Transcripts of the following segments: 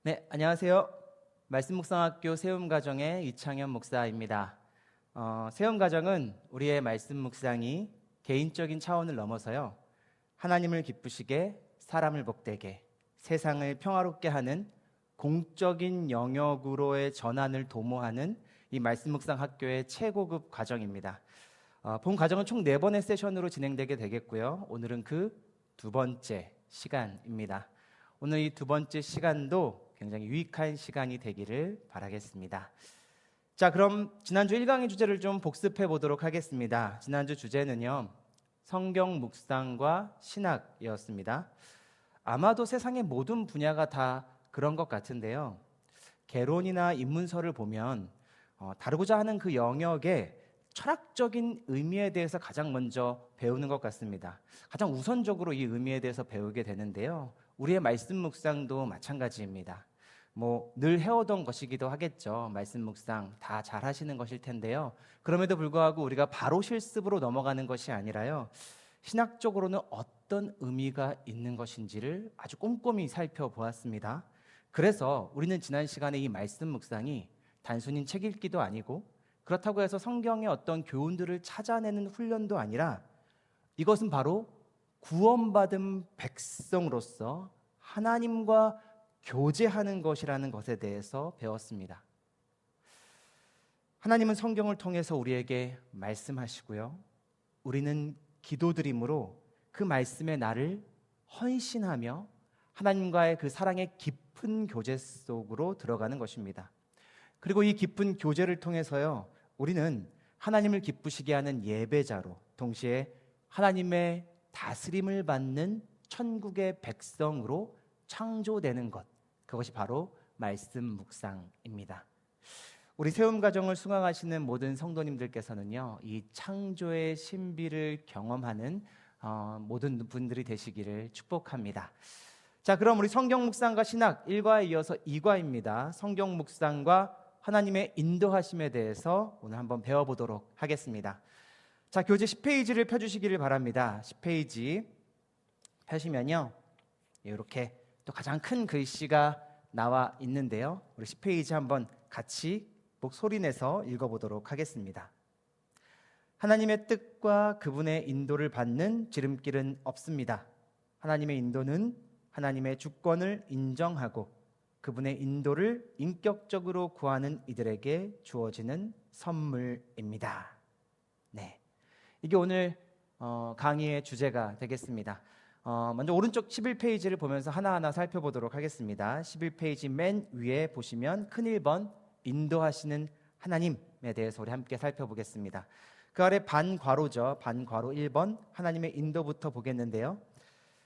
네, 안녕하세요. 말씀묵상학교 세움가정의 이창현 목사입니다. 세움가정은 우리의 말씀 묵상이 개인적인 차원을 넘어서요, 하나님을 기쁘시게, 사람을 복되게, 세상을 평화롭게 하는 공적인 영역으로의 전환을 도모하는 이 말씀묵상학교의 최고급 과정입니다. 본 과정은 총 4번의 세션으로 진행되게 되겠고요. 오늘은 그 두 번째 시간입니다. 오늘 이 두 번째 시간도 굉장히 유익한 시간이 되기를 바라겠습니다. 자, 그럼 지난주 1강의 주제를 좀 복습해 보도록 하겠습니다. 지난주 주제는요, 성경 묵상과 신학이었습니다. 아마도 세상의 모든 분야가 다 그런 것 같은데요, 개론이나 입문서를 보면 다루고자 하는 그 영역의 철학적인 의미에 대해서 가장 먼저 배우는 것 같습니다. 가장 우선적으로 이 의미에 대해서 배우게 되는데요, 우리의 말씀 묵상도 마찬가지입니다. 늘 해오던 것이기도 하겠죠. 말씀 묵상 다 잘 하시는 것일 텐데요, 그럼에도 불구하고 우리가 바로 실습으로 넘어가는 것이 아니라요, 신학적으로는 어떤 의미가 있는 것인지를 아주 꼼꼼히 살펴보았습니다. 그래서 우리는 지난 시간에 이 말씀 묵상이 단순히 책 읽기도 아니고, 그렇다고 해서 성경의 어떤 교훈들을 찾아내는 훈련도 아니라, 이것은 바로 구원받은 백성으로서 하나님과 교제하는 것이라는 것에 대해서 배웠습니다. 하나님은 성경을 통해서 우리에게 말씀하시고요, 우리는 기도드림으로 그 말씀에 나를 헌신하며 하나님과의 그 사랑의 깊은 교제 속으로 들어가는 것입니다. 그리고 이 깊은 교제를 통해서요, 우리는 하나님을 기쁘시게 하는 예배자로, 동시에 하나님의 다스림을 받는 천국의 백성으로 창조되는 것, 그것이 바로 말씀 묵상입니다. 우리 세움가정을 수강하시는 모든 성도님들께서는요, 이 창조의 신비를 경험하는 모든 분들이 되시기를 축복합니다. 자, 그럼 우리 성경 묵상과 신학 1과에 이어서 2과입니다. 성경 묵상과 하나님의 인도하심에 대해서 오늘 한번 배워보도록 하겠습니다. 자, 교재 10페이지를 펴주시기를 바랍니다. 10페이지 펴시면요, 이렇게 또 가장 큰 글씨가 나와 있는데요, 우리 10페이지 한번 같이 목소리내서 읽어보도록 하겠습니다. 하나님의 뜻과 그분의 인도를 받는 지름길은 없습니다. 하나님의 인도는 하나님의 주권을 인정하고 그분의 인도를 인격적으로 구하는 이들에게 주어지는 선물입니다. 네, 이게 오늘 강의의 주제가 되겠습니다. 먼저 오른쪽 11페이지를 보면서 하나하나 살펴보도록 하겠습니다. 11페이지 맨 위에 보시면 큰 1번 인도하시는 하나님에 대해서 우리 함께 살펴보겠습니다. 그 아래 반괄호죠. 반괄호 1번 하나님의 인도부터 보겠는데요,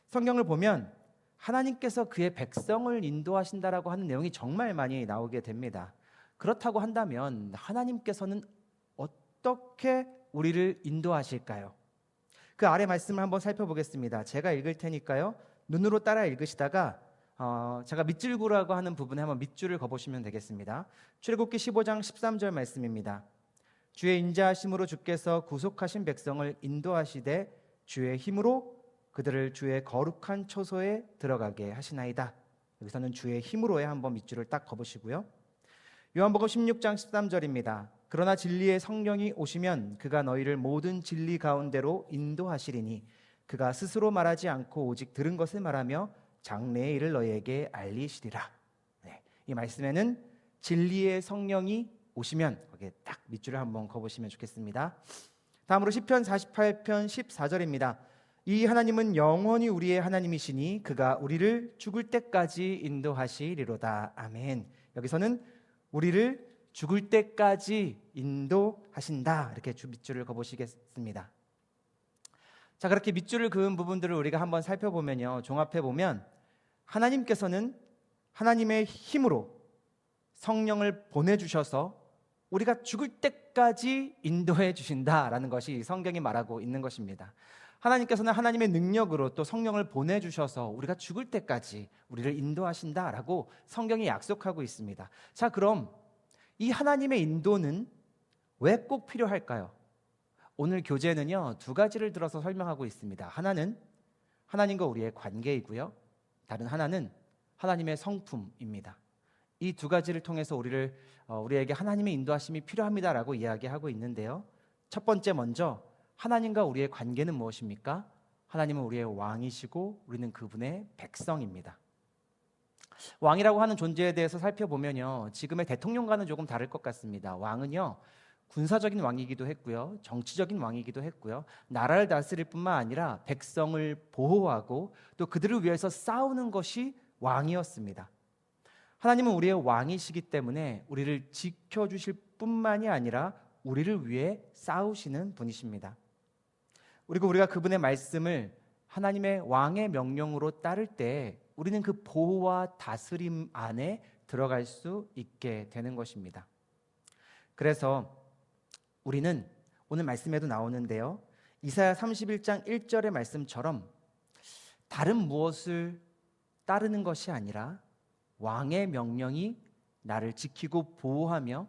성경을 보면 하나님께서 그의 백성을 인도하신다라고 하는 내용이 정말 많이 나오게 됩니다. 그렇다고 한다면 하나님께서는 어떻게 우리를 인도하실까요? 그 아래 말씀을 한번 살펴보겠습니다. 제가 읽을 테니까요, 눈으로 따라 읽으시다가 제가 밑줄구라고 하는 부분에 한번 밑줄을 그어보시면 되겠습니다. 출애굽기 15장 13절 말씀입니다. 주의 인자하심으로 주께서 구속하신 백성을 인도하시되 주의 힘으로 그들을 주의 거룩한 초소에 들어가게 하시나이다. 여기서는 주의 힘으로에 한번 밑줄을 딱 그어보시고요. 요한복음 16장 13절입니다. 그러나 진리의 성령이 오시면 그가 너희를 모든 진리 가운데로 인도하시리니 그가 스스로 말하지 않고 오직 들은 것을 말하며 장래의 일을 너희에게 알리시리라. 네, 이 말씀에는 진리의 성령이 오시면, 거기에 딱 밑줄을 한번 그어보시면 좋겠습니다. 다음으로 시편 48편 14절입니다. 이 하나님은 영원히 우리의 하나님이시니 그가 우리를 죽을 때까지 인도하시리로다. 아멘. 여기서는 우리를 죽을 때까지 인도하신다, 이렇게 밑줄을 그어보시겠습니다. 자, 그렇게 밑줄을 그은 부분들을 우리가 한번 살펴보면요, 종합해보면 하나님께서는 하나님의 힘으로 성령을 보내주셔서 우리가 죽을 때까지 인도해 주신다라는 것이 성경이 말하고 있는 것입니다. 하나님께서는 하나님의 능력으로 또 성령을 보내주셔서 우리가 죽을 때까지 우리를 인도하신다라고 성경이 약속하고 있습니다. 자, 그럼 이 하나님의 인도는 왜 꼭 필요할까요? 오늘 교재는요, 두 가지를 들어서 설명하고 있습니다. 하나는 하나님과 우리의 관계이고요, 다른 하나는 하나님의 성품입니다. 이 두 가지를 통해서 우리에게 하나님의 인도하심이 필요합니다라고 이야기하고 있는데요. 첫 번째 먼저 하나님과 우리의 관계는 무엇입니까? 하나님은 우리의 왕이시고 우리는 그분의 백성입니다. 왕이라고 하는 존재에 대해서 살펴보면요, 지금의 대통령과는 조금 다를 것 같습니다. 왕은요, 군사적인 왕이기도 했고요, 정치적인 왕이기도 했고요, 나라를 다스릴 뿐만 아니라 백성을 보호하고 또 그들을 위해서 싸우는 것이 왕이었습니다. 하나님은 우리의 왕이시기 때문에 우리를 지켜주실 뿐만이 아니라 우리를 위해 싸우시는 분이십니다. 그리고 우리가 그분의 말씀을 하나님의 왕의 명령으로 따를 때 우리는 그 보호와 다스림 안에 들어갈 수 있게 되는 것입니다. 그래서 우리는 오늘 말씀에도 나오는데요, 이사야 31장 1절의 말씀처럼 다른 무엇을 따르는 것이 아니라 왕의 명령이 나를 지키고 보호하며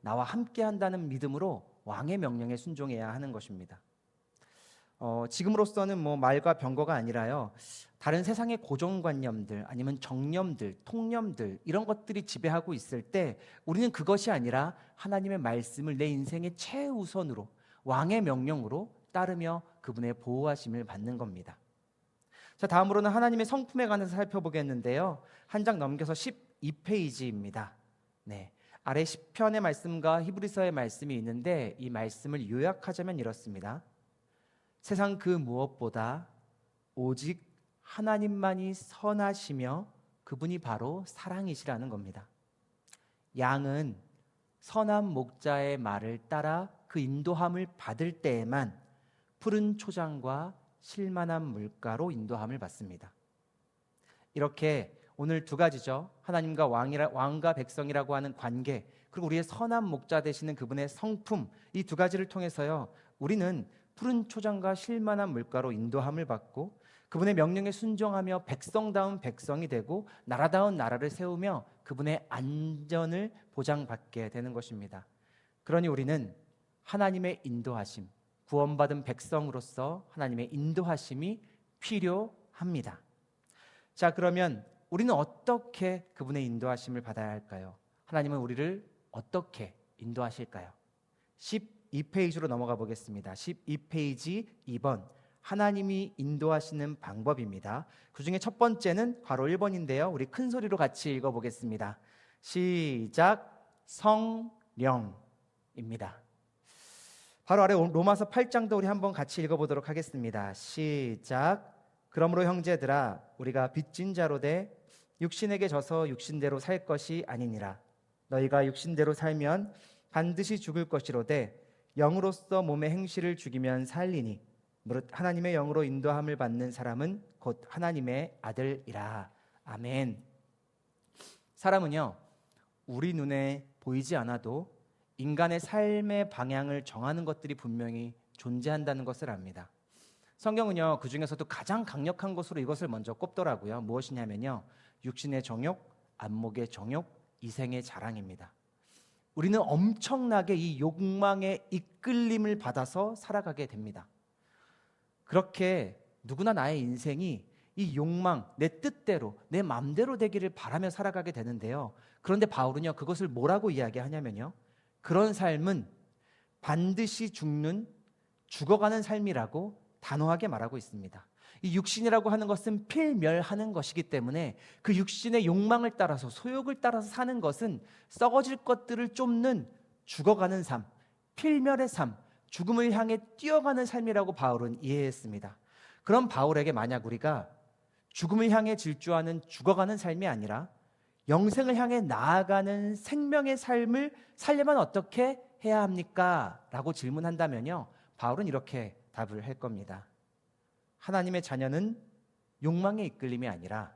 나와 함께 한다는 믿음으로 왕의 명령에 순종해야 하는 것입니다. 지금으로서는 말과 병거가 아니라요, 다른 세상의 고정관념들 아니면 정념들, 통념들 이런 것들이 지배하고 있을 때 우리는 그것이 아니라 하나님의 말씀을 내 인생의 최우선으로 왕의 명령으로 따르며 그분의 보호하심을 받는 겁니다. 자, 다음으로는 하나님의 성품에 관해서 살펴보겠는데요, 한 장 넘겨서 12페이지입니다. 네, 아래 시편의 말씀과 히브리서의 말씀이 있는데 이 말씀을 요약하자면 이렇습니다. 세상 그 무엇보다 오직 하나님만이 선하시며 그분이 바로 사랑이시라는 겁니다. 양은 선한 목자의 말을 따라 그 인도함을 받을 때에만 푸른 초장과 쉴만한 물가로 인도함을 받습니다. 이렇게 오늘 두 가지죠. 하나님과 왕과 백성이라고 하는 관계, 그리고 우리의 선한 목자 되시는 그분의 성품, 이 두 가지를 통해서요, 우리는 푸른 초장과 쉴만한 물가로 인도함을 받고 그분의 명령에 순종하며 백성다운 백성이 되고 나라다운 나라를 세우며 그분의 안전을 보장받게 되는 것입니다. 그러니 우리는 하나님의 인도하심, 구원받은 백성으로서 하나님의 인도하심이 필요합니다. 자, 그러면 우리는 어떻게 그분의 인도하심을 받아야 할까요? 하나님은 우리를 어떻게 인도하실까요? 12페이지로 넘어가 보겠습니다. 12페이지 2번, 하나님이 인도하시는 방법입니다. 그 중에 첫 번째는 괄호 1번인데요. 우리 큰 소리로 같이 읽어보겠습니다. 시작. 성령입니다. 바로 아래 로마서 8장도 우리 한번 같이 읽어보도록 하겠습니다. 시작. 그러므로 형제들아, 우리가 빚진 자로 돼 육신에게 져서 육신대로 살 것이 아니니라. 너희가 육신대로 살면 반드시 죽을 것이로되 영으로서 몸의 행실을 죽이면 살리니 무릇 하나님의 영으로 인도함을 받는 사람은 곧 하나님의 아들이라. 아멘. 사람은요, 우리 눈에 보이지 않아도 인간의 삶의 방향을 정하는 것들이 분명히 존재한다는 것을 압니다. 성경은요, 그 중에서도 가장 강력한 것으로 이것을 먼저 꼽더라고요. 무엇이냐면요, 육신의 정욕, 안목의 정욕, 이생의 자랑입니다. 우리는 엄청나게 이 욕망의 이끌림을 받아서 살아가게 됩니다. 그렇게 누구나 나의 인생이 이 욕망, 내 뜻대로, 내 맘대로 되기를 바라며 살아가게 되는데요. 그런데 바울은요, 그것을 뭐라고 이야기하냐면요, 그런 삶은 반드시 죽어가는 삶이라고 단호하게 말하고 있습니다. 이 육신이라고 하는 것은 필멸하는 것이기 때문에 그 육신의 욕망을 따라서, 소욕을 따라서 사는 것은 썩어질 것들을 쫓는 죽어가는 삶, 필멸의 삶, 죽음을 향해 뛰어가는 삶이라고 바울은 이해했습니다. 그럼 바울에게 만약 우리가 죽음을 향해 질주하는 죽어가는 삶이 아니라 영생을 향해 나아가는 생명의 삶을 살려면 어떻게 해야 합니까? 라고 질문한다면요, 바울은 이렇게 답을 할 겁니다. 하나님의 자녀는 욕망의 이끌림이 아니라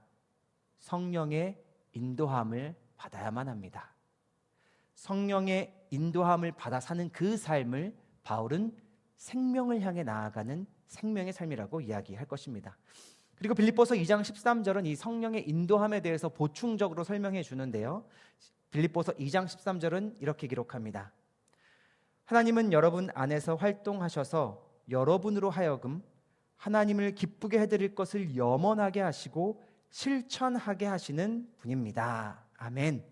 성령의 인도함을 받아야만 합니다. 성령의 인도함을 받아 사는 그 삶을 바울은 생명을 향해 나아가는 생명의 삶이라고 이야기할 것입니다. 그리고 빌립보서 2장 13절은 이 성령의 인도함에 대해서 보충적으로 설명해 주는데요, 빌립보서 2장 13절은 이렇게 기록합니다. 하나님은 여러분 안에서 활동하셔서 여러분으로 하여금 하나님을 기쁘게 해드릴 것을 염원하게 하시고 실천하게 하시는 분입니다. 아멘.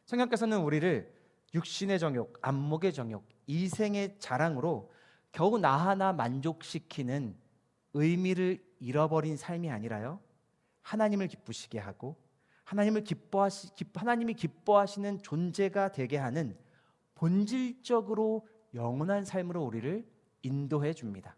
성령께서는 우리를 육신의 정욕, 안목의 정욕, 이생의 자랑으로 겨우 나 하나 만족시키는 의미를 잃어버린 삶이 아니라요, 하나님을 기쁘시게 하고 하나님이 기뻐하시는 존재가 되게 하는 본질적으로 영원한 삶으로 우리를 인도해 줍니다.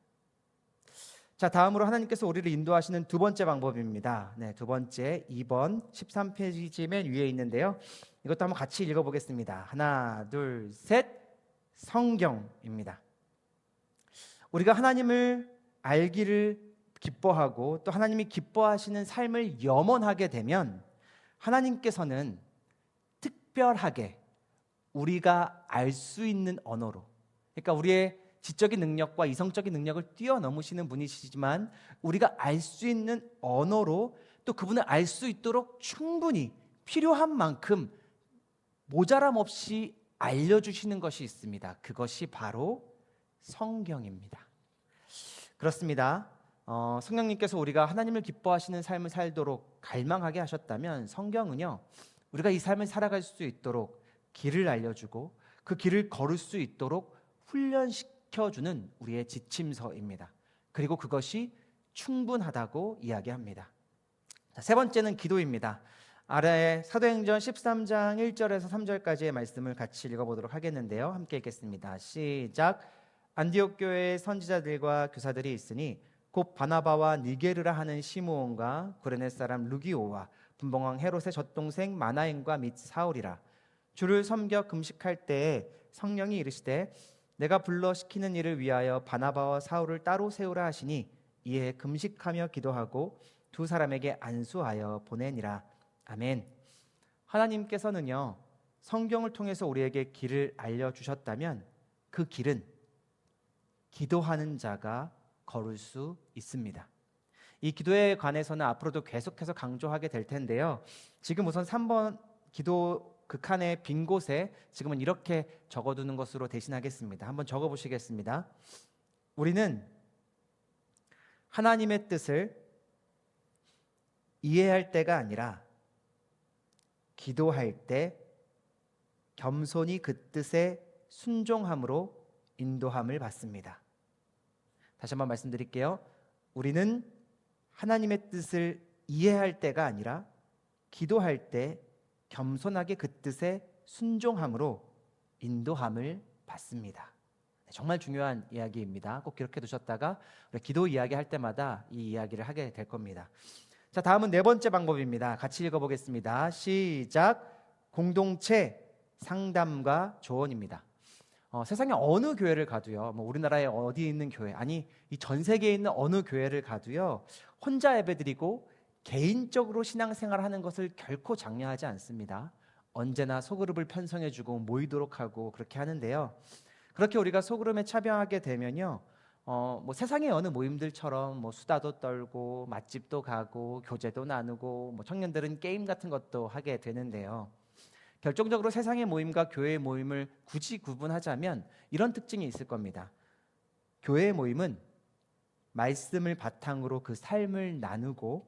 자, 다음으로 하나님께서 우리를 인도하시는 두 번째 방법입니다. 네, 두 번째 2번 13페이지 맨 위에 있는데요. 이것도 한번 같이 읽어보겠습니다. 하나, 둘, 셋. 성경입니다. 우리가 하나님을 알기를 기뻐하고 또 하나님이 기뻐하시는 삶을 염원하게 되면 하나님께서는 특별하게 우리가 알 수 있는 언어로, 그러니까 우리의 지적인 능력과 이성적인 능력을 뛰어넘으시는 분이시지만 우리가 알 수 있는 언어로 또 그분을 알 수 있도록 충분히 필요한 만큼 모자람 없이 알려주시는 것이 있습니다. 그것이 바로 성경입니다. 그렇습니다. 성령님께서 우리가 하나님을 기뻐하시는 삶을 살도록 갈망하게 하셨다면 성경은요, 우리가 이 삶을 살아갈 수 있도록 길을 알려주고 그 길을 걸을 수 있도록 훈련시켜주는 우리의 지침서입니다. 그리고 그것이 충분하다고 이야기합니다. 자, 세 번째는 기도입니다. 아래에 사도행전 13장 1절에서 3절까지의 말씀을 같이 읽어보도록 하겠는데요. 함께 읽겠습니다. 시작. 안디옥 교회의 선지자들과 교사들이 있으니 곧 바나바와 니게르라 하는 시므온과 구레네 사람 루기오와 분봉왕 헤롯의 젖동생 마나엔과 및 사울이라. 주를 섬겨 금식할 때에 성령이 이르시되 내가 불러 시키는 일을 위하여 바나바와 사울을 따로 세우라 하시니 이에 금식하며 기도하고 두 사람에게 안수하여 보내니라. 아멘. 하나님께서는요, 성경을 통해서 우리에게 길을 알려주셨다면 그 길은 기도하는 자가 걸을 수 있습니다. 이 기도에 관해서는 앞으로도 계속해서 강조하게 될 텐데요. 지금 우선 3번 기도 극한의 빈 곳에 지금은 이렇게 적어두는 것으로 대신하겠습니다. 한번 적어보시겠습니다. 우리는 하나님의 뜻을 이해할 때가 아니라 기도할 때 겸손히 그 뜻에 순종함으로 인도함을 받습니다. 다시 한번 말씀드릴게요. 우리는 하나님의 뜻을 이해할 때가 아니라 기도할 때 겸손하게 그 뜻에 순종함으로 인도함을 받습니다. 정말 중요한 이야기입니다. 꼭 기록해 두셨다가 우리 기도 이야기할 때마다 이 이야기를 하게 될 겁니다. 자, 다음은 네 번째 방법입니다. 같이 읽어보겠습니다. 시작. 공동체 상담과 조언입니다. 세상에 어느 교회를 가도요, 우리나라에 어디에 있는 교회, 아니 이 전 세계에 있는 어느 교회를 가도요, 혼자 예배드리고 개인적으로 신앙생활을 하는 것을 결코 장려하지 않습니다. 언제나 소그룹을 편성해주고 모이도록 하고 그렇게 하는데요. 그렇게 우리가 소그룹에 참여하게 되면요, 세상의 어느 모임들처럼 수다도 떨고 맛집도 가고 교제도 나누고 청년들은 게임 같은 것도 하게 되는데요. 결정적으로 세상의 모임과 교회의 모임을 굳이 구분하자면 이런 특징이 있을 겁니다. 교회의 모임은 말씀을 바탕으로 그 삶을 나누고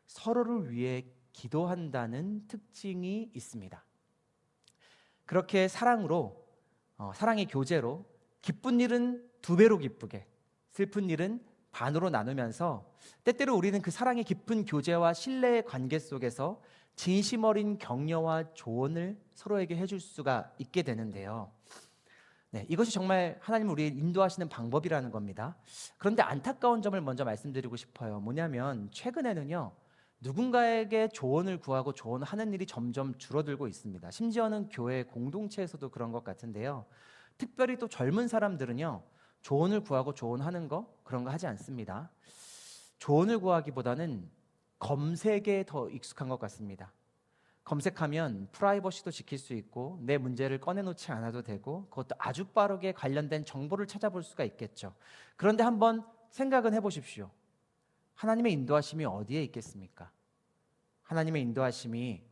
서로를 위해 기도한다는 특징이 있습니다. 그렇게 사랑으로, 사랑의 교제로 기쁜 일은 두 배로 기쁘게, 슬픈 일은 반으로 나누면서 때때로 우리는 그 사랑의 깊은 교제와 신뢰의 관계 속에서 진심 어린 격려와 조언을 서로에게 해줄 수가 있게 되는데요. 네, 이것이 정말 하나님은 우리를 인도하시는 방법이라는 겁니다. 그런데 안타까운 점을 먼저 말씀드리고 싶어요. 뭐냐면 최근에는요, 누군가에게 조언을 구하고 조언하는 일이 점점 줄어들고 있습니다. 심지어는 교회 공동체에서도 그런 것 같은데요. 특별히 또 젊은 사람들은요, 조언을 구하고 조언하는 거 그런 거 하지 않습니다. 조언을 구하기보다는 검색에 더 익숙한 것 같습니다. 검색하면 프라이버시도 지킬 수 있고 내 문제를 꺼내놓지 않아도 되고 그것도 아주 빠르게 관련된 정보를 찾아볼 수가 있겠죠. 그런데 한번 생각은 해보십시오. 하나님의 인도하심이 어디에 있겠습니까? 하나님의 인도하심이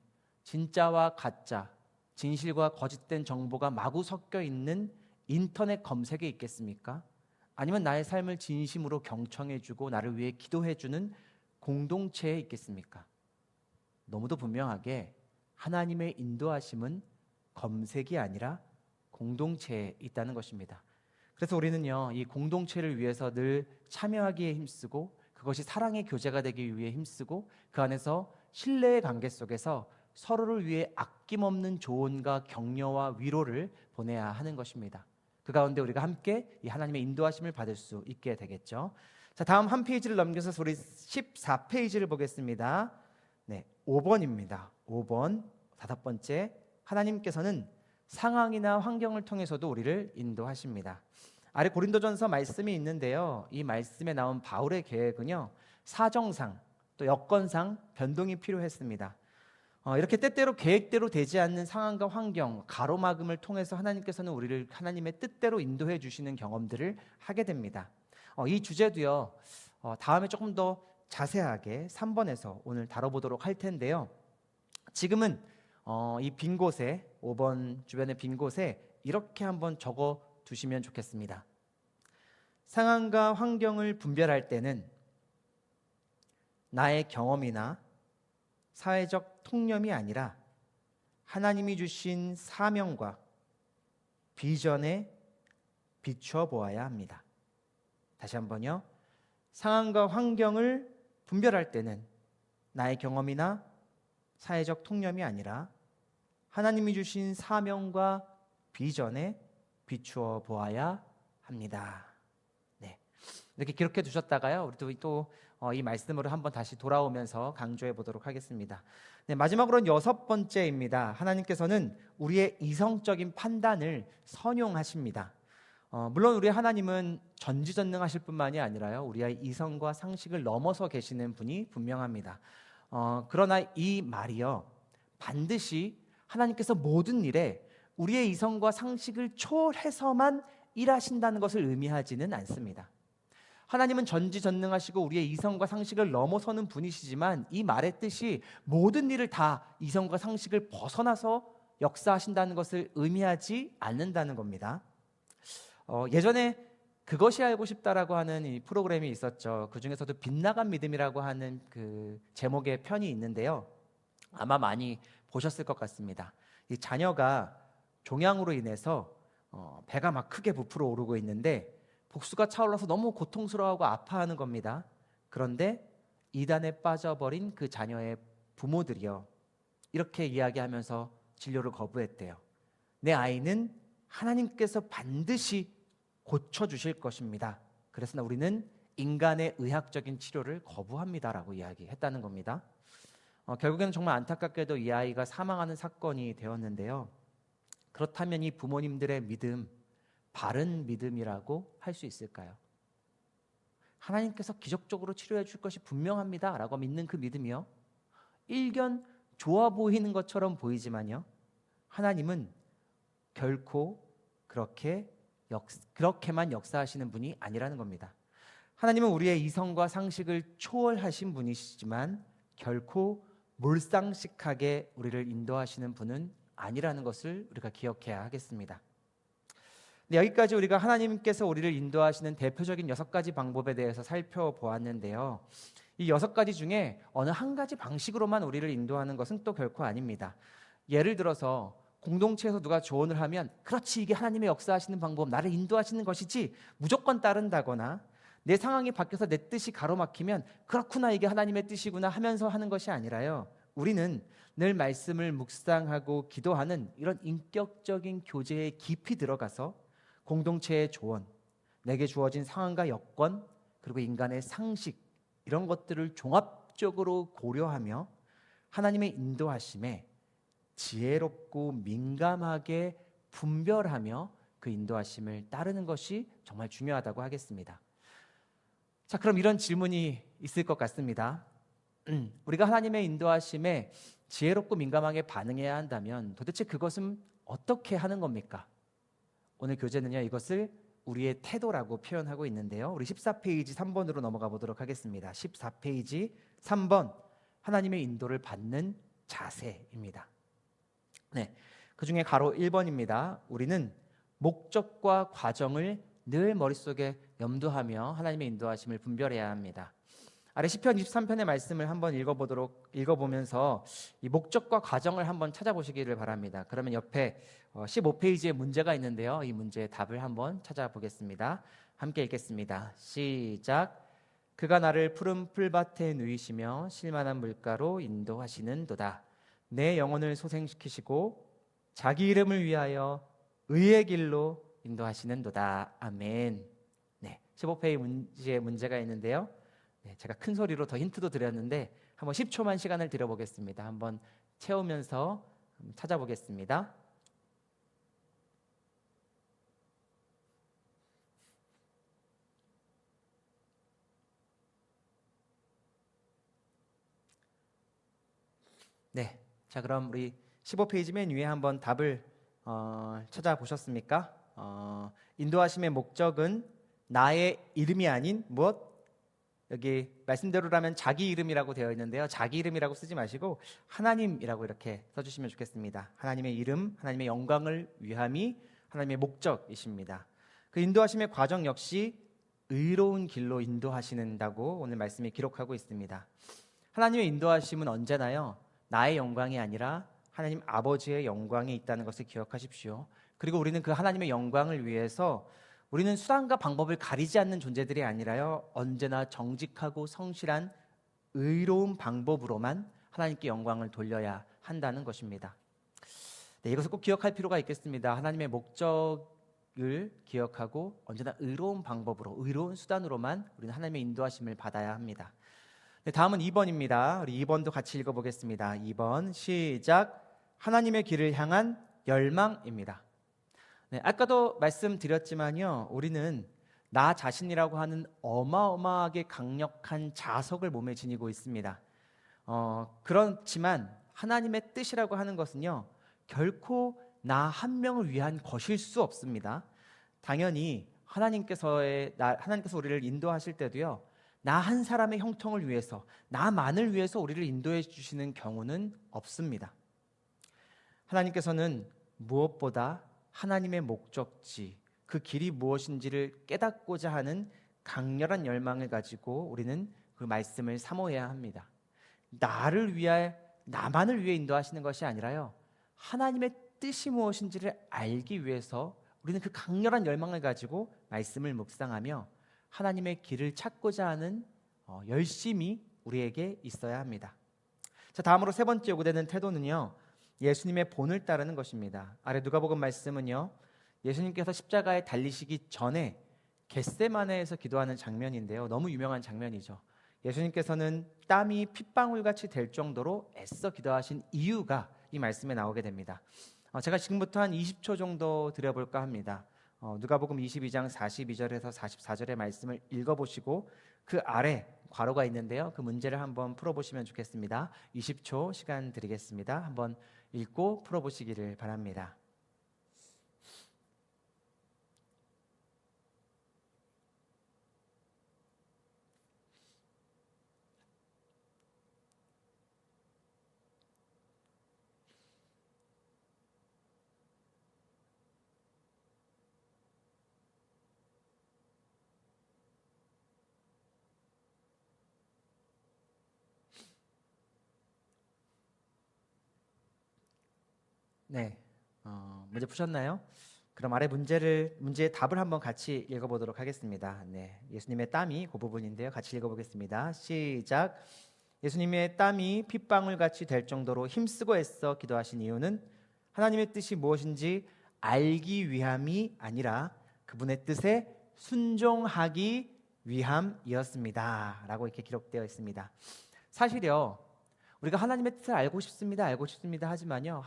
진짜와 가짜, 진실과 거짓된 정보가 마구 섞여 있는 인터넷 검색에 있겠습니까? 아니면 나의 삶을 진심으로 경청해주고 나를 위해 기도해주는 공동체에 있겠습니까? 너무도 분명하게 하나님의 인도하심은 검색이 아니라 공동체에 있다는 것입니다. 그래서 우리는요, 이 공동체를 위해서 늘 참여하기에 힘쓰고, 그것이 사랑의 교제가 되기 위해 힘쓰고, 그 안에서 신뢰의 관계 속에서 서로를 위해 아낌없는 조언과 격려와 위로를 보내야 하는 것입니다. 그 가운데 우리가 함께 이 하나님의 인도하심을 받을 수 있게 되겠죠. 자, 다음 한 페이지를 넘겨서 우리 14페이지를 보겠습니다. 네, 5번입니다. 5번, 다섯 번째, 하나님께서는 상황이나 환경을 통해서도 우리를 인도하십니다. 아래 고린도전서 말씀이 있는데요, 이 말씀에 나온 바울의 계획은요, 사정상 또 여건상 변동이 필요했습니다. 이렇게 때때로 계획대로 되지 않는 상황과 환경, 가로막음을 통해서 하나님께서는 우리를 하나님의 뜻대로 인도해 주시는 경험들을 하게 됩니다. 이 주제도요, 다음에 조금 더 자세하게 3번에서 오늘 다뤄보도록 할 텐데요, 지금은 이 빈 곳에, 5번 주변의 빈 곳에 이렇게 한번 적어 두시면 좋겠습니다. 상황과 환경을 분별할 때는 나의 경험이나 사회적 통념이 아니라 하나님이 주신 사명과 비전에 비추어 보아야 합니다. 다시 한번요. 상황과 환경을 분별할 때는 나의 경험이나 사회적 통념이 아니라 하나님이 주신 사명과 비전에 비추어 보아야 합니다. 네, 이렇게 기록해 두셨다가요, 우리 또 이 말씀으로 한번 다시 돌아오면서 강조해 보도록 하겠습니다. 네, 마지막으로는 6번째입니다. 하나님께서는 우리의 이성적인 판단을 선용하십니다. 물론 우리 하나님은 전지전능하실 뿐만이 아니라요, 우리의 이성과 상식을 넘어서 계시는 분이 분명합니다. 그러나 이 말이요, 반드시 하나님께서 모든 일에 우리의 이성과 상식을 초월해서만 일하신다는 것을 의미하지는 않습니다. 하나님은 전지전능하시고 우리의 이성과 상식을 넘어서는 분이시지만, 이 말의 뜻이 모든 일을 다 이성과 상식을 벗어나서 역사하신다는 것을 의미하지 않는다는 겁니다. 예전에 그것이 알고 싶다라고 하는 이 프로그램이 있었죠. 그 중에서도 빗나간 믿음이라고 하는 그 제목의 편이 있는데요, 아마 많이 보셨을 것 같습니다. 이 자녀가 종양으로 인해서 배가 막 크게 부풀어 오르고 있는데 복수가 차올라서 너무 고통스러워하고 아파하는 겁니다. 그런데 이단에 빠져버린 그 자녀의 부모들이요, 이렇게 이야기하면서 진료를 거부했대요. 내 아이는 하나님께서 반드시 고쳐주실 것입니다. 그래서 우리는 인간의 의학적인 치료를 거부합니다라고 이야기했다는 겁니다. 결국에는 정말 안타깝게도 이 아이가 사망하는 사건이 되었는데요, 그렇다면 이 부모님들의 믿음, 바른 믿음이라고 할 수 있을까요? 하나님께서 기적적으로 치료해 줄 것이 분명합니다 라고 믿는 그 믿음이요, 일견 좋아 보이는 것처럼 보이지만요, 하나님은 결코 그렇게만 역사하시는 분이 아니라는 겁니다. 하나님은 우리의 이성과 상식을 초월하신 분이시지만 결코 몰상식하게 우리를 인도하시는 분은 아니라는 것을 우리가 기억해야 하겠습니다. 네, 여기까지 우리가 하나님께서 우리를 인도하시는 대표적인 6가지 방법에 대해서 살펴보았는데요, 이 6가지 중에 어느 한 가지 방식으로만 우리를 인도하는 것은 또 결코 아닙니다. 예를 들어서 공동체에서 누가 조언을 하면, 그렇지, 이게 하나님의 역사하시는 방법, 나를 인도하시는 것이지, 무조건 따른다거나, 내 상황이 바뀌어서 내 뜻이 가로막히면 그렇구나, 이게 하나님의 뜻이구나 하면서 하는 것이 아니라요, 우리는 늘 말씀을 묵상하고 기도하는 이런 인격적인 교제에 깊이 들어가서 공동체의 조언, 내게 주어진 상황과 여건, 그리고 인간의 상식, 이런 것들을 종합적으로 고려하며 하나님의 인도하심에 지혜롭고 민감하게 분별하며 그 인도하심을 따르는 것이 정말 중요하다고 하겠습니다. 자, 그럼 이런 질문이 있을 것 같습니다. 우리가 하나님의 인도하심에 지혜롭고 민감하게 반응해야 한다면 도대체 그것은 어떻게 하는 겁니까? 오늘 교재는요, 이것을 우리의 태도라고 표현하고 있는데요, 우리 14페이지 3번으로 넘어가 보도록 하겠습니다. 14페이지 3번, 하나님의 인도를 받는 자세입니다. 네, 그 중에 가로 1번입니다. 우리는 목적과 과정을 늘 머릿속에 염두하며 하나님의 인도하심을 분별해야 합니다. 아래 시편 23편의 말씀을 한번 읽어보면서 이 목적과 과정을 한번 찾아보시기를 바랍니다. 그러면 옆에 15페이지에 문제가 있는데요. 이 문제의 답을 한번 찾아보겠습니다. 함께 읽겠습니다. 시작. 그가 나를 푸른 풀밭에 누이시며 실만한 물가로 인도하시는도다. 내 영혼을 소생시키시고 자기 이름을 위하여 의의 길로 인도하시는도다. 아멘. 네, 15페이지에 문제가 있는데요. 네, 제가 큰 소리로 더 힌트도 드렸는데 한번 10초만 시간을 드려보겠습니다. 한번 채우면서 찾아보겠습니다. 네, 자 그럼 우리 15페이지 맨 위에 한번 답을 찾아보셨습니까? 인도하심의 목적은 나의 이름이 아닌 무엇? 여기 말씀대로라면 자기 이름이라고 되어 있는데요. 자기 이름이라고 쓰지 마시고 하나님이라고 이렇게 써주시면 좋겠습니다. 하나님의 이름, 하나님의 영광을 위함이 하나님의 목적이십니다. 그 인도하심의 과정 역시 의로운 길로 인도하시는다고 오늘 말씀이 기록하고 있습니다. 하나님의 인도하심은 언제나요, 나의 영광이 아니라 하나님 아버지의 영광이 있다는 것을 기억하십시오. 그리고 우리는 그 하나님의 영광을 위해서 우리는 수단과 방법을 가리지 않는 존재들이 아니라요, 언제나 정직하고 성실한 의로운 방법으로만 하나님께 영광을 돌려야 한다는 것입니다. 네, 이것을 꼭 기억할 필요가 있겠습니다. 하나님의 목적을 기억하고 언제나 의로운 방법으로, 의로운 수단으로만 우리는 하나님의 인도하심을 받아야 합니다. 네, 다음은 2번입니다. 우리 2번도 같이 읽어보겠습니다. 2번 시작. 하나님의 길을 향한 열망입니다. 네, 아까도 말씀드렸지만요, 우리는 나 자신이라고 하는 어마어마하게 강력한 자석을 몸에 지니고 있습니다. 그렇지만 하나님의 뜻이라고 하는 것은요, 결코 나 한 명을 위한 것일 수 없습니다. 당연히 하나님께서 우리를 인도하실 때도요, 나 한 사람의 형통을 위해서, 나만을 위해서 우리를 인도해 주시는 경우는 없습니다. 하나님께서는 무엇보다 하나님의 목적지, 그 길이 무엇인지를 깨닫고자 하는 강렬한 열망을 가지고 우리는 그 말씀을 사모해야 합니다. 나만을 위해 인도하시는 것이 아니라요, 하나님의 뜻이 무엇인지를 알기 위해서 우리는 그 강렬한 열망을 가지고 말씀을 묵상하며 하나님의 길을 찾고자 하는 열심이 우리에게 있어야 합니다. 자, 다음으로 세 번째 요구되는 태도는요, 예수님의 본을 따르는 것입니다. 아래 누가복음 말씀은요, 예수님께서 십자가에 달리시기 전에 겟세마네에서 기도하는 장면인데요, 너무 유명한 장면이죠. 예수님께서는 땀이 핏방울같이 될 정도로 애써 기도하신 이유가 이 말씀에 나오게 됩니다. 제가 지금부터 한 20초 정도 드려볼까 합니다. 누가복음 22장 42절에서 44절의 말씀을 읽어보시고 그 아래 괄호가 있는데요, 그 문제를 한번 풀어보시면 좋겠습니다. 20초 시간 드리겠습니다. 한번 읽고 풀어보시기를 바랍니다. 네, 문제 푸셨나요? 그럼 아래 문제의 답을 한번 같이 읽어보도록 하겠습니다. 네, 예수님의 땀이 그 부분인데요, 같이 읽어보겠습니다. 시작. 예수님의 땀이 핏방울같이 될 정도로 힘쓰고 애써 기도하신 이유는 하나님의 뜻이 무엇인지 알기 위함이 아니라 그분의 뜻에 순종하기 위함이었습니다. 라고 이렇게 기록되어 있습니다. 사실요, 우리가 하나님의 뜻을 알고 싶습니다 하지만요,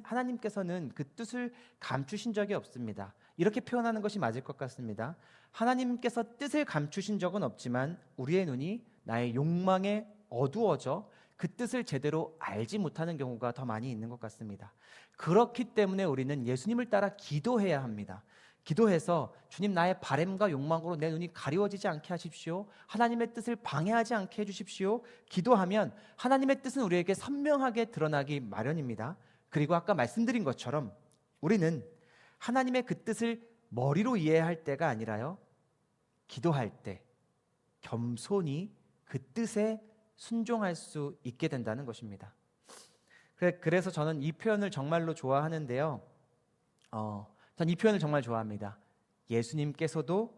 하나님께서는 그 뜻을 감추신 적이 없습니다. 이렇게 표현하는 것이 맞을 것 같습니다. 하나님께서 뜻을 감추신 적은 없지만 우리의 눈이 나의 욕망에 어두워져 그 뜻을 제대로 알지 못하는 경우가 더 많이 있는 것 같습니다. 그렇기 때문에 우리는 예수님을 따라 기도해야 합니다. 기도해서 주님, 나의 바램과 욕망으로 내 눈이 가리워지지 않게 하십시오. 하나님의 뜻을 방해하지 않게 해주십시오. 기도하면 하나님의 뜻은 우리에게 선명하게 드러나기 마련입니다. 그리고 아까 말씀드린 것처럼 우리는 하나님의 그 뜻을 머리로 이해할 때가 아니라요, 기도할 때 겸손히 그 뜻에 순종할 수 있게 된다는 것입니다. 그래서 저는 이 표현을 정말로 좋아하는데요. 전 이 표현을 정말 좋아합니다. 예수님께서도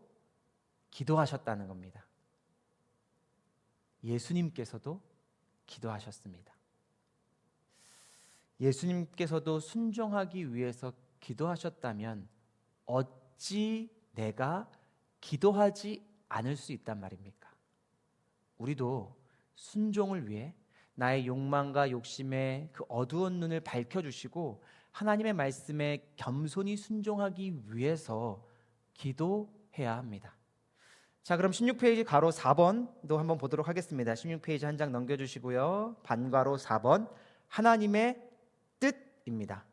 기도하셨다는 겁니다. 예수님께서도 기도하셨습니다. 예수님께서도 순종하기 위해서 기도하셨다면 어찌 내가 기도하지 않을 수 있단 말입니까? 우리도 순종을 위해 나의 욕망과 욕심의 그 어두운 눈을 밝혀주시고 하나님의 말씀에 겸손히 순종하기 위해서 기도해야 합니다. 자, 그럼 16페이지 가로 4번도 한번 보도록 하겠습니다. 16페이지 한 장 넘겨주시고요. 반가로 4번 하나님의 뜻입니다.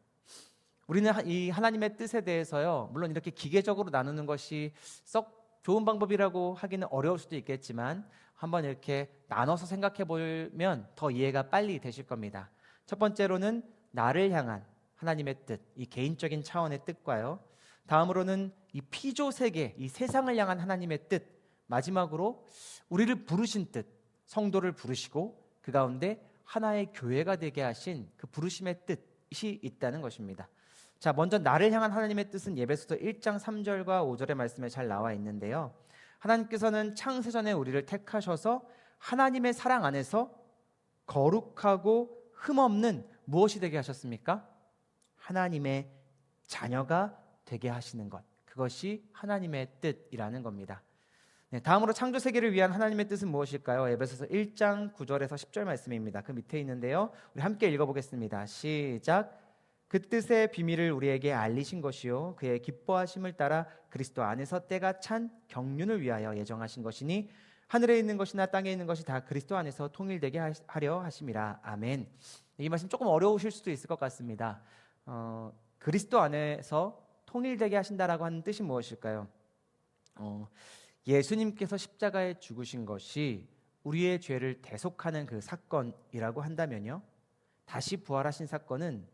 우리는 이 하나님의 뜻에 대해서요, 물론 이렇게 기계적으로 나누는 것이 썩 좋은 방법이라고 하기는 어려울 수도 있겠지만 한번 이렇게 나눠서 생각해 보면 더 이해가 빨리 되실 겁니다. 첫 번째로는 나를 향한 하나님의 뜻, 이 개인적인 차원의 뜻과요, 다음으로는 이 피조 세계, 이 세상을 향한 하나님의 뜻, 마지막으로 우리를 부르신 뜻, 성도를 부르시고 그 가운데 하나의 교회가 되게 하신 그 부르심의 뜻이 있다는 것입니다. 자, 먼저 나를 향한 하나님의 뜻은 에베소서 1장 3절과 5절의 말씀에 잘 나와 있는데요. 하나님께서는 창세전에 우리를 택하셔서 하나님의 사랑 안에서 거룩하고 흠없는 무엇이 되게 하셨습니까? 하나님의 자녀가 되게 하시는 것, 그것이 하나님의 뜻이라는 겁니다. 네, 다음으로 창조 세계를 위한 하나님의 뜻은 무엇일까요? 에베소서 1장 9절에서 10절 말씀입니다. 그 밑에 있는데요, 우리 함께 읽어보겠습니다. 시작. 그 뜻의 비밀을 우리에게 알리신 것이요 그의 기뻐하심을 따라 그리스도 안에서 때가 찬 경륜을 위하여 예정하신 것이니 하늘에 있는 것이나 땅에 있는 것이 다 그리스도 안에서 통일되게 하려 하심이라. 아멘. 이 말씀 조금 어려우실 수도 있을 것 같습니다. 그리스도 안에서 통일되게 하신다라고 하는 뜻이 무엇일까요? 예수님께서 십자가에 죽으신 것이 우리의 죄를 대속하는 그 사건이라고 한다면요, 다시 부활하신 사건은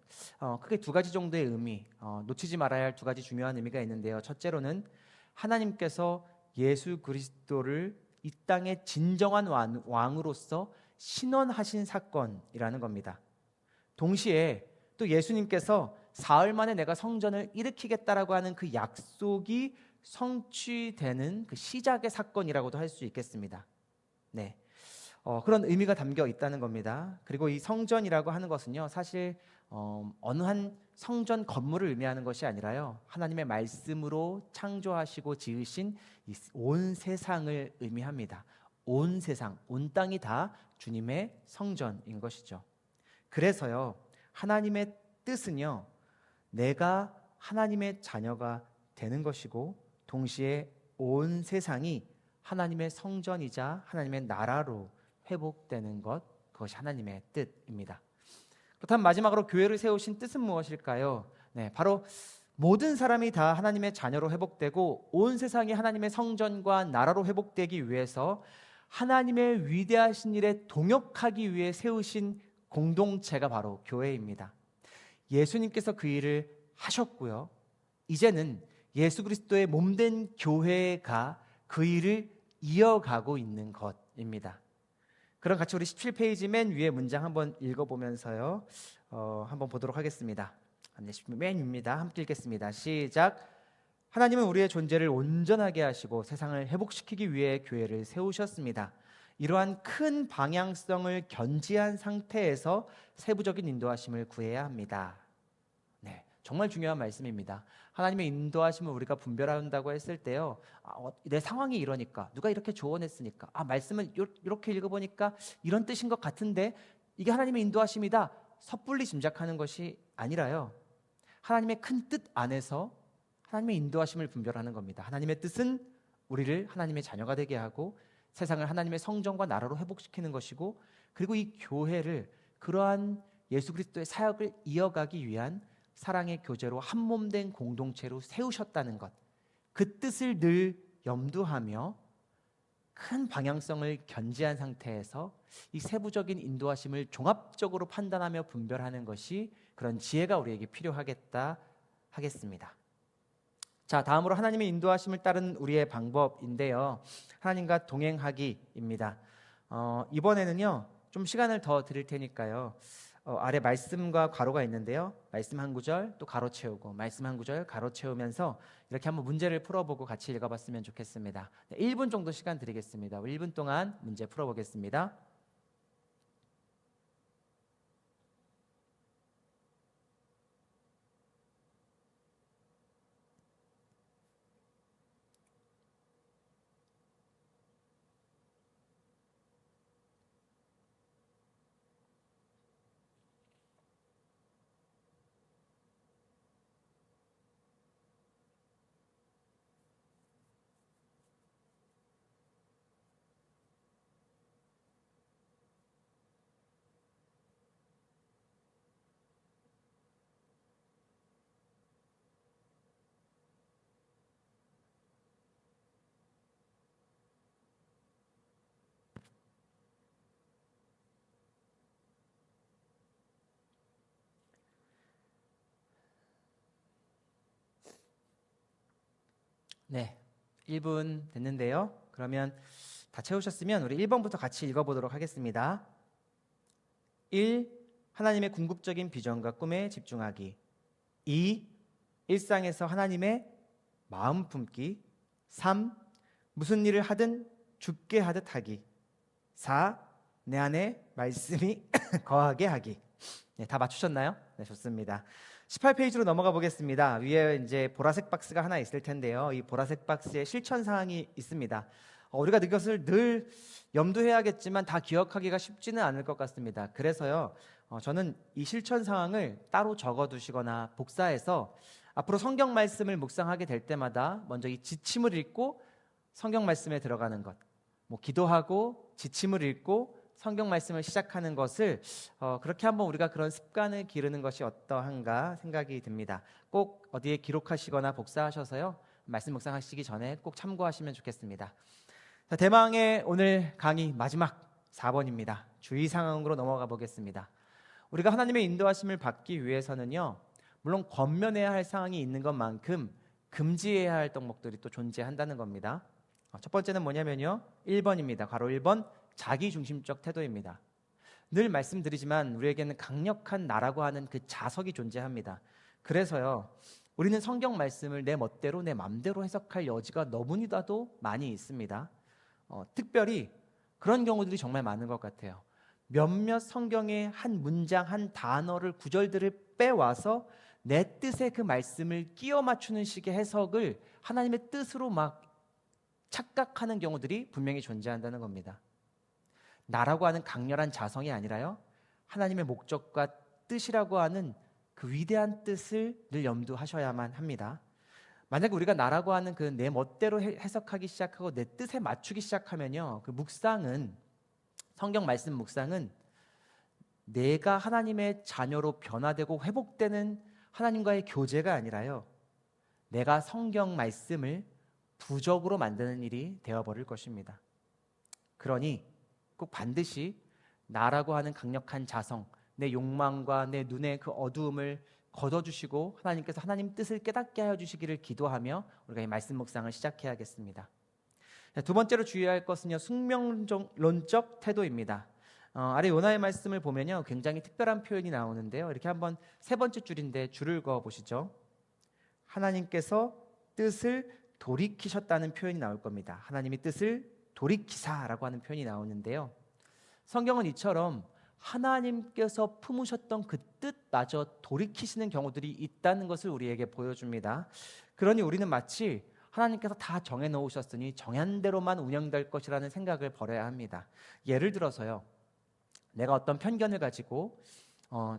크게 두 가지 정도의 의미, 놓치지 말아야 할 두 가지 중요한 의미가 있는데요. 첫째로는 하나님께서 예수 그리스도를 이 땅의 진정한 왕으로서 신원하신 사건이라는 겁니다. 동시에 또 예수님께서 사흘 만에 내가 성전을 일으키겠다라고 하는 그 약속이 성취되는 그 시작의 사건이라고도 할 수 있겠습니다. 네. 그런 의미가 담겨 있다는 겁니다. 그리고 이 성전이라고 하는 것은요, 사실 어느 한 성전 건물을 의미하는 것이 아니라요, 하나님의 말씀으로 창조하시고 지으신 이 온 세상을 의미합니다. 온 세상, 온 땅이 다 주님의 성전인 것이죠. 그래서요, 하나님의 뜻은요, 내가 하나님의 자녀가 되는 것이고 동시에 온 세상이 하나님의 성전이자 하나님의 나라로 회복되는 것, 그것이 하나님의 뜻입니다. 그렇다면 마지막으로 교회를 세우신 뜻은 무엇일까요? 네, 바로 모든 사람이 다 하나님의 자녀로 회복되고 온 세상이 하나님의 성전과 나라로 회복되기 위해서 하나님의 위대하신 일에 동역하기 위해 세우신 공동체가 바로 교회입니다. 예수님께서 그 일을 하셨고요, 이제는 예수 그리스도의 몸된 교회가 그 일을 이어가고 있는 것입니다. 그럼 같이 우리 17페이지 맨 위에 문장 한번 읽어보면서요, 한번 보도록 하겠습니다. 맨 위입니다. 함께 읽겠습니다. 시작. 하나님은 우리의 존재를 온전하게 하시고 세상을 회복시키기 위해 교회를 세우셨습니다. 이러한 큰 방향성을 견지한 상태에서 세부적인 인도하심을 구해야 합니다. 네, 정말 중요한 말씀입니다. 하나님의 인도하심을 우리가 분별한다고 했을 때요, 내 상황이 이러니까, 누가 이렇게 조언했으니까, 말씀을 이렇게 읽어보니까 이런 뜻인 것 같은데 이게 하나님의 인도하심이다, 섣불리 짐작하는 것이 아니라요, 하나님의 큰 뜻 안에서 하나님의 인도하심을 분별하는 겁니다. 하나님의 뜻은 우리를 하나님의 자녀가 되게 하고 세상을 하나님의 성전과 나라로 회복시키는 것이고, 그리고 이 교회를 그러한 예수 그리스도의 사역을 이어가기 위한 사랑의 교제로 한 몸 된 공동체로 세우셨다는 것, 그 뜻을 늘 염두하며 큰 방향성을 견지한 상태에서 이 세부적인 인도하심을 종합적으로 판단하며 분별하는 것이, 그런 지혜가 우리에게 필요하겠다 하겠습니다. 자, 다음으로 하나님의 인도하심을 따른 우리의 방법인데요, 하나님과 동행하기입니다. 이번에는요 좀 시간을 더 드릴 테니까요. 아래 말씀과 괄호가 있는데요. 말씀 한 구절 또 가로 채우고 말씀 한 구절 가로 채우면서 이렇게 한번 문제를 풀어보고 같이 읽어봤으면 좋겠습니다. 1분 정도 시간 드리겠습니다. 1분 동안 문제 풀어보겠습니다. 네, 1분 됐는데요. 그러면 다 채우셨으면 우리 1번부터 같이 읽어보도록 하겠습니다. 1. 하나님의 궁극적인 비전과 꿈에 집중하기. 2. 일상에서 하나님의 마음 품기. 3. 무슨 일을 하든 죽게 하듯 하기. 4. 내 안에 말씀이 거하게 하기. 네, 다 맞추셨나요? 네, 좋습니다. 18페이지로 넘어가 보겠습니다. 위에 이제 보라색 박스가 하나 있을 텐데요. 이 보라색 박스에 실천 사항이 있습니다. 우리가 이것을 늘 염두해야겠지만 다 기억하기가 쉽지는 않을 것 같습니다. 그래서요, 저는 이 실천 사항을 따로 적어두시거나 복사해서 앞으로 성경 말씀을 묵상하게 될 때마다 먼저 이 지침을 읽고 성경 말씀에 들어가는 것, 기도하고 지침을 읽고 성경 말씀을 시작하는 것을 그렇게 한번 우리가 그런 습관을 기르는 것이 어떠한가 생각이 듭니다. 꼭 어디에 기록하시거나 복사하셔서요, 말씀 묵상하시기 전에 꼭 참고하시면 좋겠습니다. 자, 대망의 오늘 강의 마지막 4번입니다. 주의사항으로 넘어가 보겠습니다. 우리가 하나님의 인도하심을 받기 위해서는요, 물론 권면해야 할 사항이 있는 것만큼 금지해야 할 덕목들이 또 존재한다는 겁니다. 첫 번째는 뭐냐면요, 1번입니다. 괄호 1번, 자기중심적 태도입니다. 늘 말씀드리지만 우리에게는 강력한 나라고 하는 그 자석이 존재합니다. 그래서요, 우리는 성경 말씀을 내 멋대로 내 맘대로 해석할 여지가 너무나도 많이 있습니다. 특별히 그런 경우들이 정말 많은 것 같아요. 몇몇 성경의 한 문장, 한 단어를, 구절들을 빼와서 내 뜻의 그 말씀을 끼워 맞추는 식의 해석을 하나님의 뜻으로 막 착각하는 경우들이 분명히 존재한다는 겁니다. 나라고 하는 강렬한 자성이 아니라요, 하나님의 목적과 뜻이라고 하는 그 위대한 뜻을 늘 염두하셔야만 합니다. 만약에 우리가 나라고 하는 그 내 멋대로 해석하기 시작하고 내 뜻에 맞추기 시작하면요, 그 묵상은, 성경 말씀 묵상은 내가 하나님의 자녀로 변화되고 회복되는 하나님과의 교제가 아니라요, 내가 성경 말씀을 부적으로 만드는 일이 되어버릴 것입니다. 그러니 꼭 반드시 나라고 하는 강력한 자성, 내 욕망과 내 눈의 그 어두움을 걷어주시고 하나님께서 하나님 뜻을 깨닫게 하여 주시기를 기도하며 우리가 이 말씀 묵상을 시작해야겠습니다. 두 번째로 주의할 것은요, 숙명론적 태도입니다. 아래 요나의 말씀을 보면요, 굉장히 특별한 표현이 나오는데요. 이렇게 한번 세 번째 줄인데 줄을 그어 보시죠. 하나님께서 뜻을 돌이키셨다는 표현이 나올 겁니다. 하나님이 뜻을 돌이키사라고 하는 표현이 나오는데요, 성경은 이처럼 하나님께서 품으셨던 그 뜻마저 돌이키시는 경우들이 있다는 것을 우리에게 보여줍니다. 그러니 우리는 마치 하나님께서 다 정해놓으셨으니 정한 대로만 운영될 것이라는 생각을 버려야 합니다. 예를 들어서요, 내가 어떤 편견을 가지고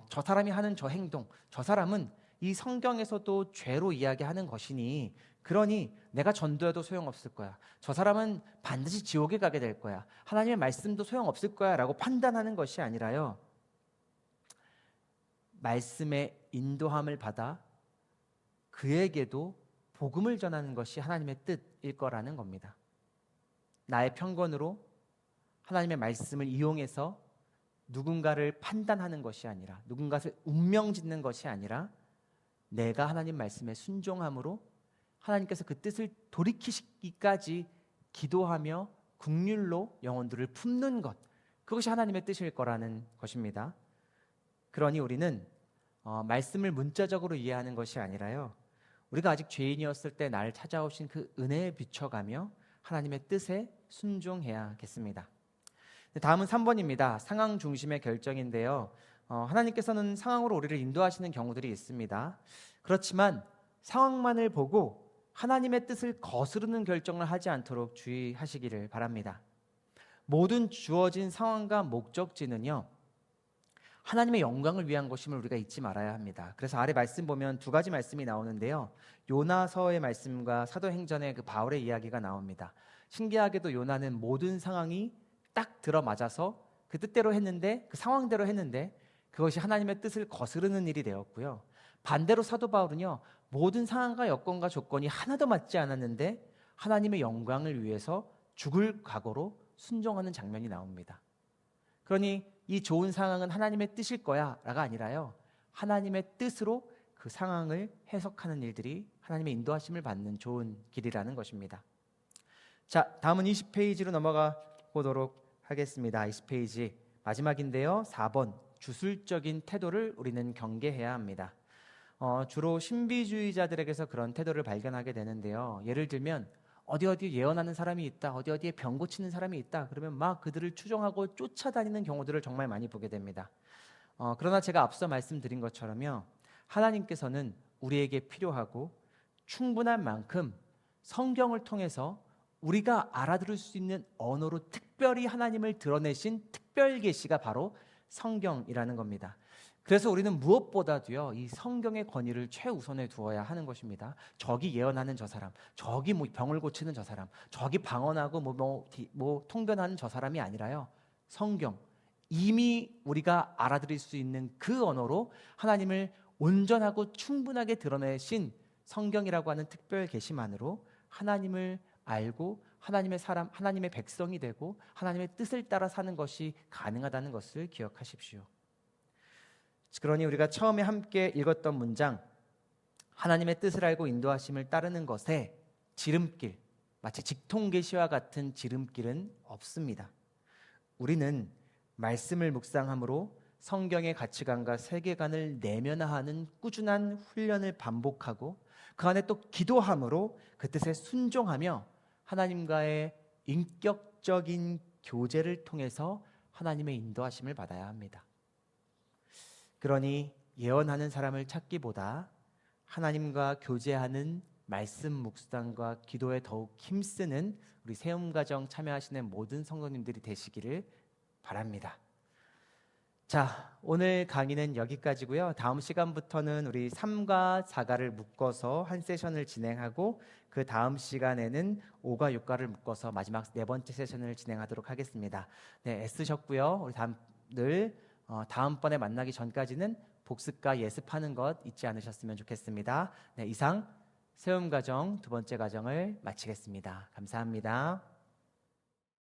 저 사람이 하는 저 행동, 저 사람은 이 성경에서도 죄로 이야기하는 것이니, 그러니 내가 전도해도 소용없을 거야, 저 사람은 반드시 지옥에 가게 될 거야, 하나님의 말씀도 소용없을 거야 라고 판단하는 것이 아니라요, 말씀의 인도함을 받아 그에게도 복음을 전하는 것이 하나님의 뜻일 거라는 겁니다. 나의 편견으로 하나님의 말씀을 이용해서 누군가를 판단하는 것이 아니라, 누군가를 운명짓는 것이 아니라, 내가 하나님 말씀에 순종함으로 하나님께서 그 뜻을 돌이키시기까지 기도하며 긍휼로 영혼들을 품는 것, 그것이 하나님의 뜻일 거라는 것입니다. 그러니 우리는 말씀을 문자적으로 이해하는 것이 아니라요, 우리가 아직 죄인이었을 때 나를 찾아오신 그 은혜에 비춰가며 하나님의 뜻에 순종해야겠습니다. 다음은 3번입니다. 상황 중심의 결정인데요, 하나님께서는 상황으로 우리를 인도하시는 경우들이 있습니다. 그렇지만 상황만을 보고 하나님의 뜻을 거스르는 결정을 하지 않도록 주의하시기를 바랍니다. 모든 주어진 상황과 목적지는요, 하나님의 영광을 위한 것임을 우리가 잊지 말아야 합니다. 그래서 아래 말씀 보면 두 가지 말씀이 나오는데요, 요나서의 말씀과 사도행전의 그 바울의 이야기가 나옵니다. 신기하게도 요나는 모든 상황이 딱 들어맞아서 그 뜻대로 했는데, 그 상황대로 했는데 그것이 하나님의 뜻을 거스르는 일이 되었고요, 반대로 사도 바울은요, 모든 상황과 여건과 조건이 하나도 맞지 않았는데 하나님의 영광을 위해서 죽을 각오로 순종하는 장면이 나옵니다. 그러니 이 좋은 상황은 하나님의 뜻일 거야 라가 아니라요, 하나님의 뜻으로 그 상황을 해석하는 일들이 하나님의 인도하심을 받는 좋은 길이라는 것입니다. 자, 다음은 20페이지로 넘어가 보도록 하겠습니다. 20페이지 마지막인데요, 4번 주술적인 태도를 우리는 경계해야 합니다. 주로 신비주의자들에게서 그런 태도를 발견하게 되는데요, 예를 들면 어디 예언하는 사람이 있다, 어디에 병 고치는 사람이 있다, 그러면 막 그들을 추종하고 쫓아다니는 경우들을 정말 많이 보게 됩니다. 그러나 제가 앞서 말씀드린 것처럼요, 하나님께서는 우리에게 필요하고 충분한 만큼 성경을 통해서 우리가 알아들을 수 있는 언어로 특별히 하나님을 드러내신 특별 계시가 바로 성경이라는 겁니다. 그래서 우리는 무엇보다도요, 이 성경의 권위를 최우선에 두어야 하는 것입니다. 저기 예언하는 저 사람, 저기 병을 고치는 저 사람, 저기 방언하고 통변하는 저 사람이 아니라요, 성경, 이미 우리가 알아들을 수 있는 그 언어로 하나님을 온전하고 충분하게 드러내신 성경이라고 하는 특별 계시만으로 하나님을 알고 하나님의 사람, 하나님의 백성이 되고 하나님의 뜻을 따라 사는 것이 가능하다는 것을 기억하십시오. 그러니 우리가 처음에 함께 읽었던 문장, 하나님의 뜻을 알고 인도하심을 따르는 것에 지름길, 마치 직통계시와 같은 지름길은 없습니다. 우리는 말씀을 묵상함으로 성경의 가치관과 세계관을 내면화하는 꾸준한 훈련을 반복하고 그 안에 또 기도함으로 그 뜻에 순종하며 하나님과의 인격적인 교제를 통해서 하나님의 인도하심을 받아야 합니다. 그러니 예언하는 사람을 찾기보다 하나님과 교제하는 말씀 묵상과 기도에 더욱 힘쓰는 우리 세움가정 참여하시는 모든 성도님들이 되시기를 바랍니다. 자, 오늘 강의는 여기까지고요. 다음 시간부터는 우리 3과 4가를 묶어서 한 세션을 진행하고 그 다음 시간에는 5과 6가를 묶어서 마지막 네 번째 세션을 진행하도록 하겠습니다. 네, 애쓰셨고요. 우리 다음번에 만나기 전까지는 복습과 예습하는 것 잊지 않으셨으면 좋겠습니다. 네, 이상 세움가정 두 번째 과정을 마치겠습니다. 감사합니다.